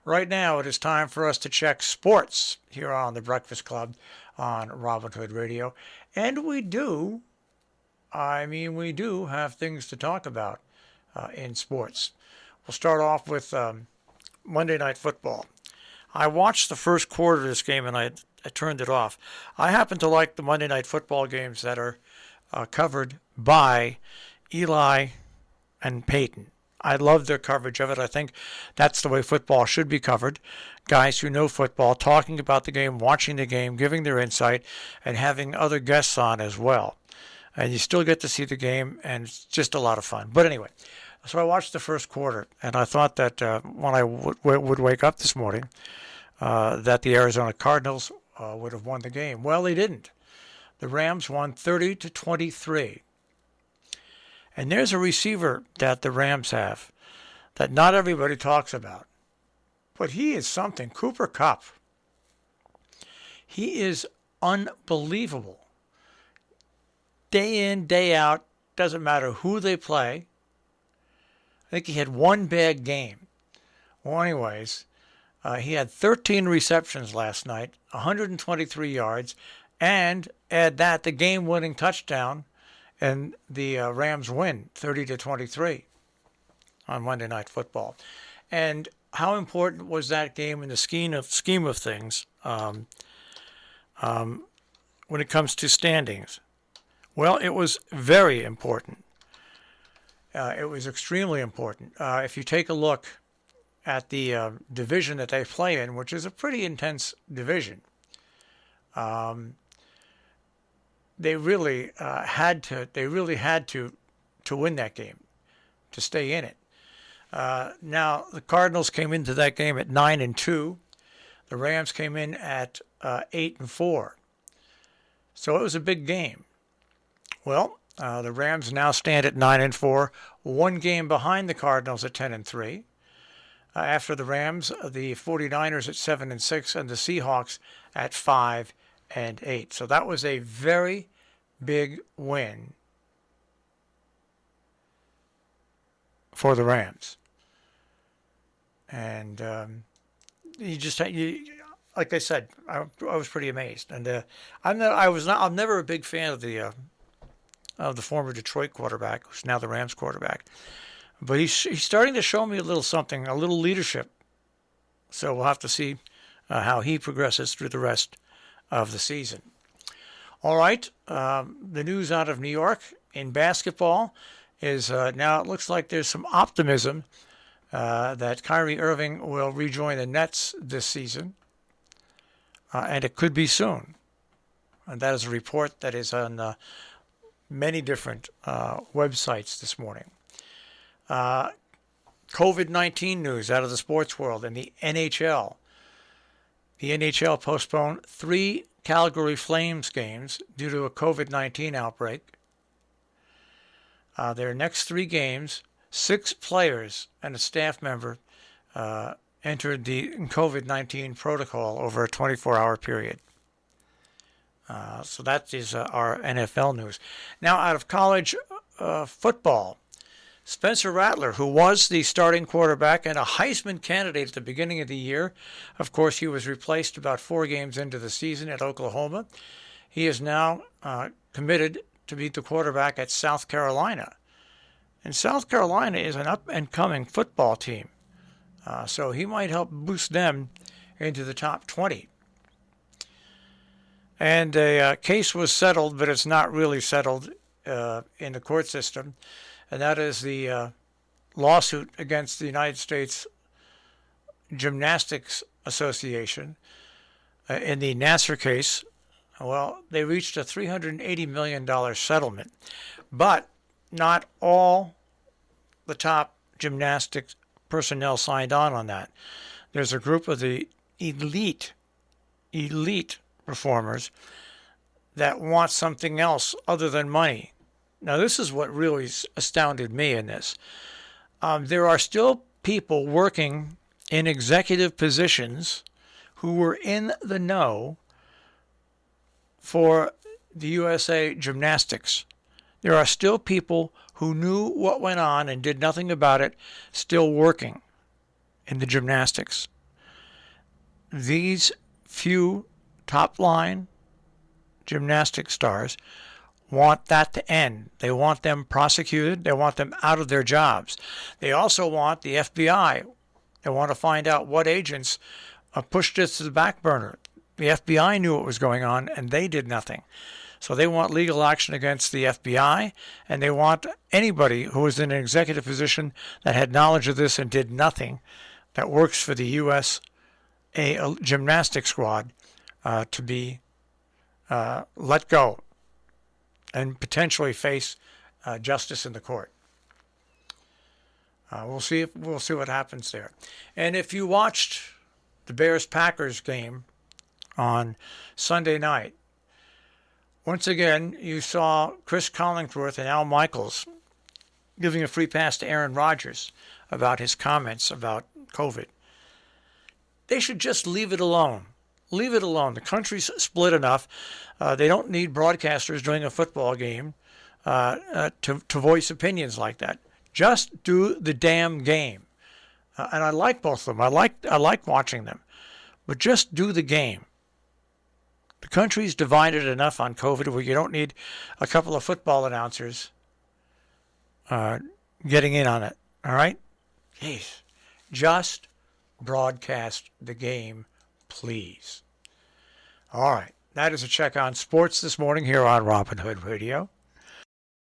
Right now, it is time for us to check sports here on the Breakfast Club on Robin Hood Radio. And we do have things to talk about in sports. We'll start off with Monday Night Football. I watched the first quarter of this game and I turned it off. I happen to like the Monday Night Football games that are covered by Eli and Peyton. I love their coverage of it. I think that's the way football should be covered. Guys who know football talking about the game, watching the game, giving their insight, and having other guests on as well. And you still get to see the game, and it's just a lot of fun. But anyway, so I watched the first quarter, and I thought that when I would wake up this morning, that the Arizona Cardinals would have won the game. Well, they didn't. The Rams won 30-23. And there's a receiver that the Rams have that not everybody talks about. But he is something. Cooper Kupp. He is unbelievable. Day in, day out, doesn't matter who they play. I think he had one bad game. Well, anyways, he had 13 receptions last night, 123 yards, and add that the game-winning touchdown, and the Rams win 30-23 on Monday Night Football. And how important was that game in the scheme of things when it comes to standings? Well, it was very important. It was extremely important. If you take a look at the division that they play in, which is a pretty intense division, they really had to win that game to stay in it. Now the Cardinals came into that game at 9-2. The Rams came in at 8-4. So it was a big game. Well, the Rams now stand at 9-4, one game behind the Cardinals at 10-3. After the Rams, the 49ers at 7-6, and the Seahawks at 5-8. So that was a very big win for the Rams. And like I said, I was pretty amazed. And I'm never a big fan of the former Detroit quarterback, who's now the Rams quarterback. But he's starting to show me a little something, a little leadership. So we'll have to see how he progresses through the rest of the season. All right, the news out of New York in basketball is now it looks like there's some optimism that Kyrie Irving will rejoin the Nets this season, and it could be soon. And that is a report that is on many different websites this morning. COVID-19 news out of the sports world and the NHL. The NHL postponed 3 Calgary Flames games due to a COVID-19 outbreak. Their next 3 games, 6 players and a staff member entered the COVID-19 protocol over a 24-hour period. So that is our NFL news. Now, out of college football, Spencer Rattler, who was the starting quarterback and a Heisman candidate at the beginning of the year, of course, he was replaced about 4 games into the season at Oklahoma. He is now committed to be the quarterback at South Carolina. And South Carolina is an up-and-coming football team. So he might help boost them into the top 20. And a case was settled, but it's not really settled in the court system. And that is the lawsuit against the United States Gymnastics Association in the Nassar case. Well, they reached a $380 million settlement, but not all the top gymnastics personnel signed on that. There's a group of the elite performers that want something else other than money. Now, this is what really astounded me in this. There are still people working in executive positions who were in the know for the USA Gymnastics. There are still people who knew what went on and did nothing about it, still working in the gymnastics. these few top-line gymnastic stars want that to end. They want them prosecuted. They want them out of their jobs. They also want the FBI. They want to find out what agents pushed this to the back burner. The FBI knew what was going on, and they did nothing. So they want legal action against the FBI, and they want anybody who was in an executive position that had knowledge of this and did nothing, that works for the U.S. gymnastics squad, to be let go and potentially face justice in the court. We'll see what happens there. And if you watched the Bears-Packers game on Sunday night, once again you saw Chris Collinsworth and Al Michaels giving a free pass to Aaron Rodgers about his comments about COVID. They should just leave it alone. Leave it alone. The country's split enough. They don't need broadcasters during a football game to voice opinions like that. Just do the damn game. And I like both of them. I like watching them. But just do the game. The country's divided enough on COVID where you don't need a couple of football announcers getting in on it. All right? Jeez. Just broadcast the game, please. All right. That is a check on sports this morning here on Robin Hood Radio.